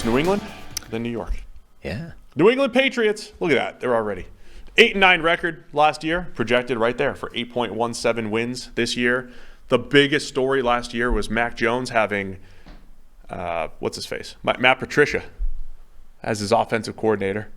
New England, then New York. Yeah. New England Patriots. Look at that. They're already 8-9 record last year, projected right there for 8.17 wins this year. The biggest story last year was Mac Jones having, what's his face? Matt Patricia as his offensive coordinator,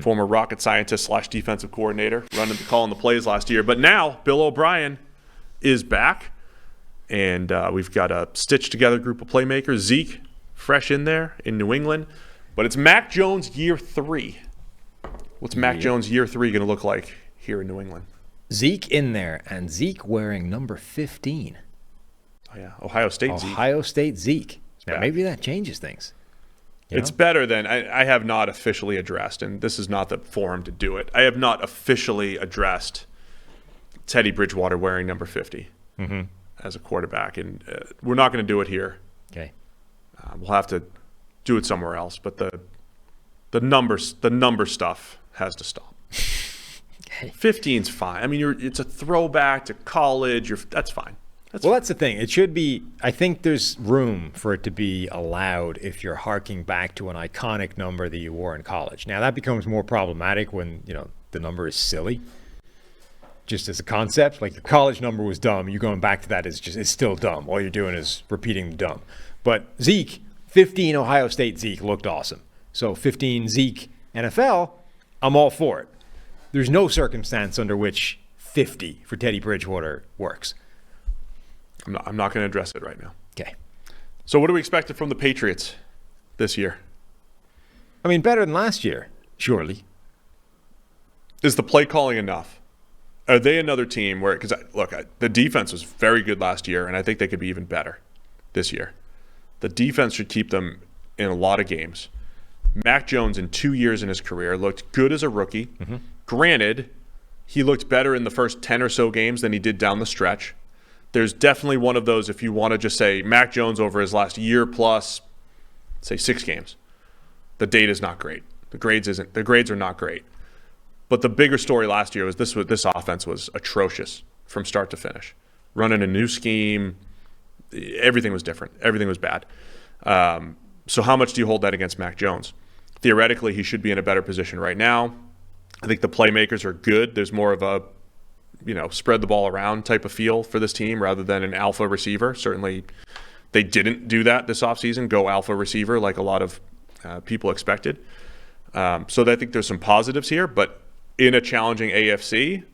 former rocket scientist / defensive coordinator, calling the plays last year. But now Bill O'Brien is back, and we've got a stitched together group of playmakers. Zeke, fresh in there in New England. But it's Mac Jones year 3. What's Mac Jones year 3 going to look like here in New England? Zeke in there, and Zeke wearing number 15. Oh, yeah. Ohio State Zeke. Ohio State Zeke. Now, back. maybe that changes things. It's better than I have not officially addressed, and this is not the forum to do it. I have not officially addressed Teddy Bridgewater wearing number 50 as a quarterback, and we're not going to do it here. Okay. We'll have to do it somewhere else, but the number stuff has to stop. Okay. 15's fine. I mean, it's a throwback to college. That's fine. That's the thing. It should be, I think there's room for it to be allowed if you're harking back to an iconic number that you wore in college. Now, that becomes more problematic when, the number is silly. Just as a concept, like your college number was dumb. You going back to that is it's still dumb. All you're doing is repeating the dumb. But Zeke, 15 Ohio State Zeke looked awesome. So 15 Zeke NFL, I'm all for it. There's no circumstance under which 50 for Teddy Bridgewater works. I'm not going to address it right now. Okay. So what do we expect from the Patriots this year? I mean, better than last year, surely. Is the play calling enough? Are they another team where, because the defense was very good last year, and I think they could be even better this year. The defense should keep them in a lot of games. Mac Jones, in 2 years in his career, looked good as a rookie. Granted, he looked better in the first 10 or so games than he did down the stretch. There's definitely one of those, if you want to just say Mac Jones over his last year plus, say 6 games, the data's not great. The grades are not great. But the bigger story last year was this offense was atrocious from start to finish. Running a new scheme, everything was different. Everything was bad. So how much do you hold that against Mac Jones? Theoretically, he should be in a better position right now. I think the playmakers are good. There's more of a spread the ball around type of feel for this team rather than an alpha receiver. Certainly they didn't do that this offseason, go alpha receiver like a lot of people expected. So I think there's some positives here, but in a challenging AFC,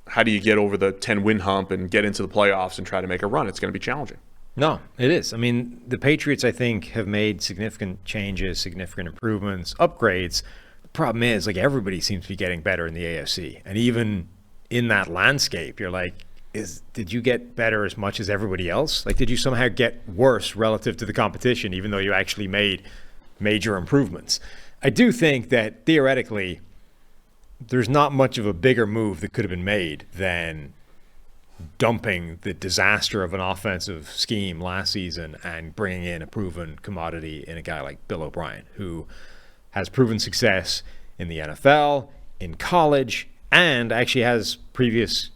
how do you get over the 10-win hump and get into the playoffs and try to make a run? It's going to be challenging. No, it is. I mean, the Patriots, I think, have made significant changes, significant improvements, upgrades. The problem is, everybody seems to be getting better in the AFC. And even in that landscape, you're like, did you get better as much as everybody else? Did you somehow get worse relative to the competition, even though you actually made major improvements? I do think that theoretically, there's not much of a bigger move that could have been made than dumping the disaster of an offensive scheme last season and bringing in a proven commodity in a guy like Bill O'Brien, who has proven success in the NFL, in college, and actually has previous,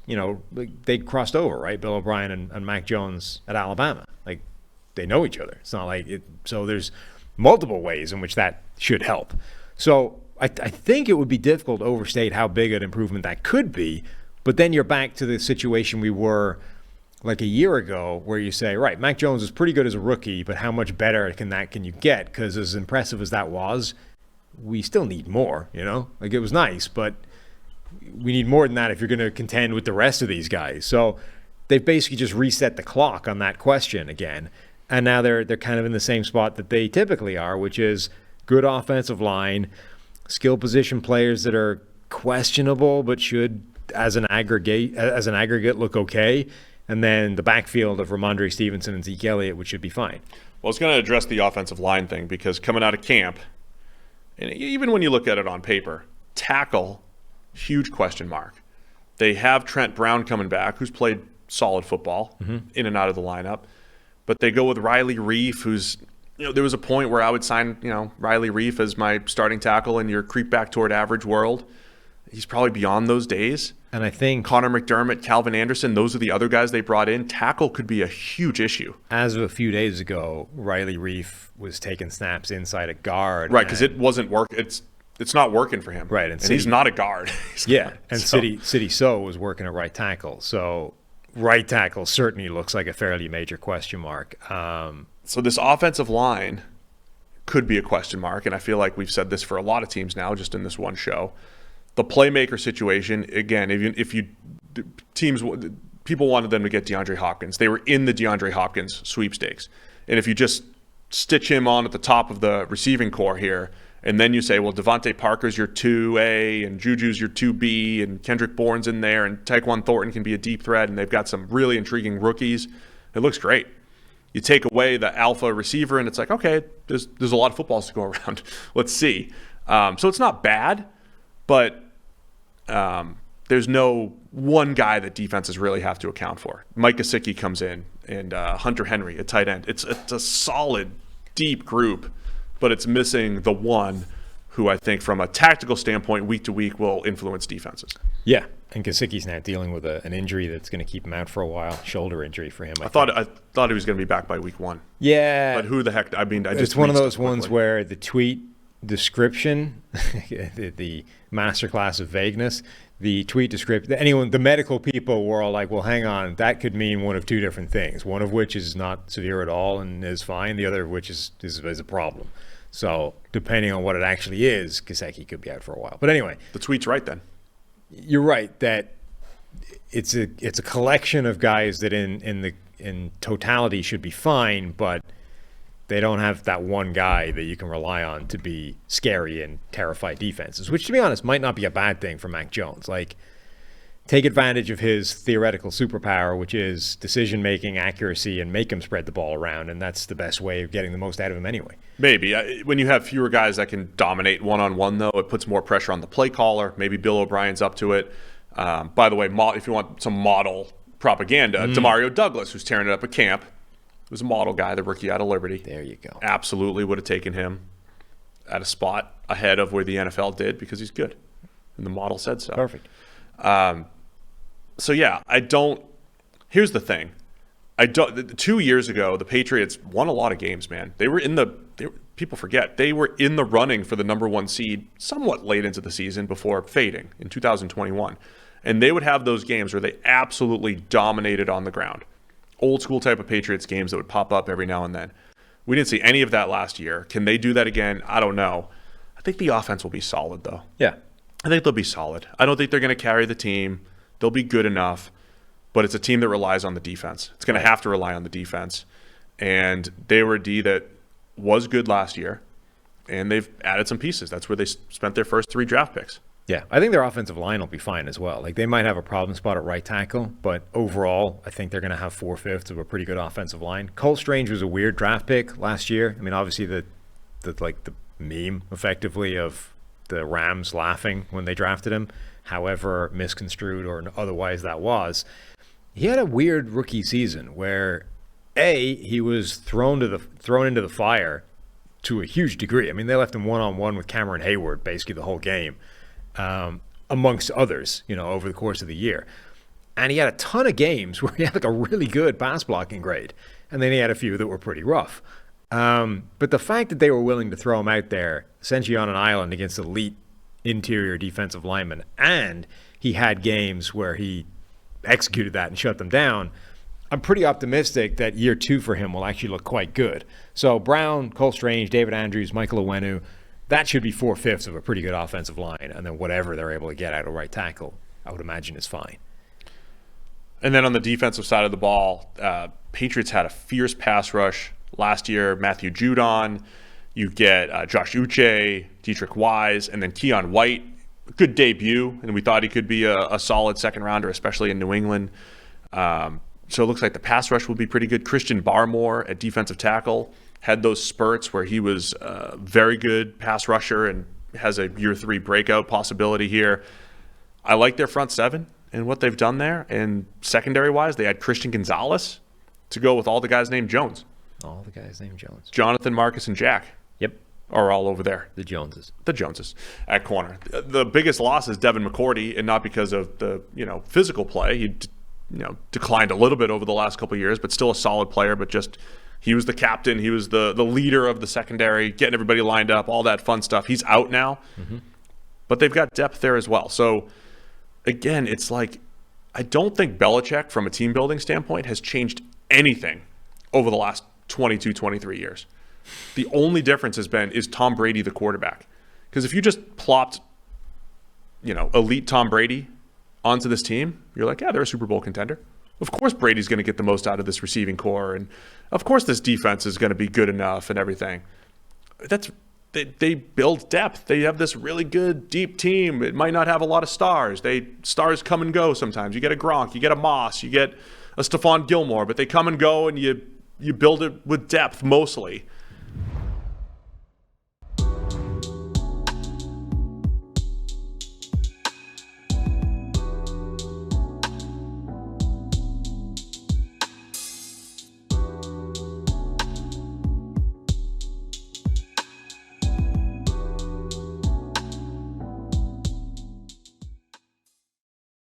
they crossed over, right? Bill O'Brien and Mac Jones at Alabama. They know each other. It's not like it. So there's multiple ways in which that should help. So I think it would be difficult to overstate how big an improvement that could be. But then you're back to the situation we were a year ago where you say, right, Mac Jones is pretty good as a rookie, but how much better can you get? Because as impressive as that was, we still need more, It was nice, but we need more than that if you're going to contend with the rest of these guys. So they've basically just reset the clock on that question again. And now they're kind of in the same spot that they typically are, which is good offensive line, skill position players that are questionable but should as an aggregate look okay, and then the backfield of Ramondre Stevenson and Zeke Elliott, which should be fine. Well, it's going to address the offensive line thing because coming out of camp, and even when you look at it on paper, tackle, huge question mark. They have Trent Brown coming back, who's played solid football in and out of the lineup, but they go with Riley Reif, who's there was a point where I would sign Riley Reif as my starting tackle in your creep back toward average world. He's probably beyond those days. And I think Connor McDermott, Calvin Anderson, those are the other guys they brought in. Tackle could be a huge issue. as of a few days ago, Riley Reif was taking snaps inside a guard. Right, because it wasn't work. It's not working for him. Right, and he's not a guard. City So was working at right tackle. So right tackle certainly looks like a fairly major question mark. So this offensive line could be a question mark, and I feel like we've said this for a lot of teams now, just in this one show. The playmaker situation, again, people wanted them to get DeAndre Hopkins. They were in the DeAndre Hopkins sweepstakes. And if you just stitch him on at the top of the receiving core here, and then you say, well, Devontae Parker's your 2A, and Juju's your 2B, and Kendrick Bourne's in there, and Tyquan Thornton can be a deep threat, and they've got some really intriguing rookies. It looks great. You take away the alpha receiver, and it's like, okay, there's a lot of footballs to go around. Let's see. So it's not bad, but there's no one guy that defenses really have to account for. Mike Gesicki comes in, and Hunter Henry at tight end. It's a solid, deep group, but it's missing the one who I think from a tactical standpoint, week to week, will influence defenses. Yeah, and Gesicki's now dealing with an injury that's going to keep him out for a while, shoulder injury for him. I thought he was going to be back by week 1. Yeah. But who the heck? I mean, it's one of those ones where the tweet description, the masterclass of vagueness, the tweet description, the medical people were all like, well, hang on, that could mean one of two different things, one of which is not severe at all and is fine, the other of which is a problem. So depending on what it actually is, Gesicki could be out for a while. But anyway. The tweet's right then. You're right that it's a collection of guys that in totality should be fine, but they don't have that one guy that you can rely on to be scary and terrify defenses, which, to be honest, might not be a bad thing for Mac Jones. Like, take advantage of his theoretical superpower, which is decision-making, accuracy, and make him spread the ball around, and that's the best way of getting the most out of him anyway. Maybe. When you have fewer guys that can dominate one-on-one, though, it puts more pressure on the play caller. Maybe Bill O'Brien's up to it. By the way, if you want some model propaganda, Demario Douglas, who's tearing it up at camp, was a model guy, the rookie out of Liberty. There you go. Absolutely would have taken him at a spot ahead of where the NFL did because he's good. And the model said so. Perfect. So, yeah, here's the thing. 2 years ago, the Patriots won a lot of games, man. People forget, they were in the running for the number 1 seed somewhat late into the season before fading in 2021. And they would have those games where they absolutely dominated on the ground. Old school type of Patriots games that would pop up every now and then. We didn't see any of that last year. Can they do that again? I don't know. I think the offense will be solid, though. Yeah. I think they'll be solid. I don't think they're going to carry the team. They'll be good enough, but it's a team that relies on the defense. It's going to have to rely on the defense. And they were a D that was good last year, and they've added some pieces. That's where they spent their first 3 draft picks. Yeah, I think their offensive line will be fine as well. Like, they might have a problem spot at right tackle, but overall, I think they're going to have 4/5 of a pretty good offensive line. Cole Strange was a weird draft pick last year. I mean, obviously the meme, effectively, of the Rams laughing when they drafted him, however misconstrued or otherwise that was. He had a weird rookie season where, he was thrown into the fire to a huge degree. I mean, they left him one-on-one with Cameron Hayward basically the whole game. Amongst others, over the course of the year. And he had a ton of games where he had like a really good pass blocking grade. And then he had a few that were pretty rough. But the fact that they were willing to throw him out there, essentially on an island against elite interior defensive linemen, and he had games where he executed that and shut them down, I'm pretty optimistic that year 2 for him will actually look quite good. So Brown, Cole Strange, David Andrews, Michael Owenu, that should be 4/5 of a pretty good offensive line. And then whatever they're able to get out of right tackle, I would imagine is fine. And then on the defensive side of the ball, Patriots had a fierce pass rush last year. Matthew Judon, you get Josh Uche, Dietrich Wise, and then Keon White. Good debut, and we thought he could be a solid second rounder, especially in New England. So it looks like the pass rush will be pretty good. Christian Barmore at defensive tackle had those spurts where he was a very good pass rusher and has a year 3 breakout possibility here. I like their front 7 and what they've done there. And secondary-wise, they had Christian Gonzalez to go with all the guys named Jones. All the guys named Jones. Jonathan, Marcus, and Jack. Yep. are all over there. The Joneses. The Joneses at corner. The biggest loss is Devin McCourty, and not because of the physical play. He declined a little bit over the last couple of years, but still a solid player. But just he was the captain. He was the leader of the secondary, getting everybody lined up, all that fun stuff. He's out now, but they've got depth there as well. So again, it's like I don't think Belichick, from a team building standpoint, has changed anything over the last 22, 23 years. The only difference is Tom Brady the quarterback. Because if you just plopped, elite Tom Brady onto this team, you're like, yeah, they're a Super Bowl contender. Of course Brady's going to get the most out of this receiving core, and of course this defense is going to be good enough and everything. They build depth. They have this really good, deep team. It might not have a lot of stars. Stars come and go sometimes. You get a Gronk, you get a Moss, you get a Stephon Gilmore, but they come and go, and you build it with depth mostly.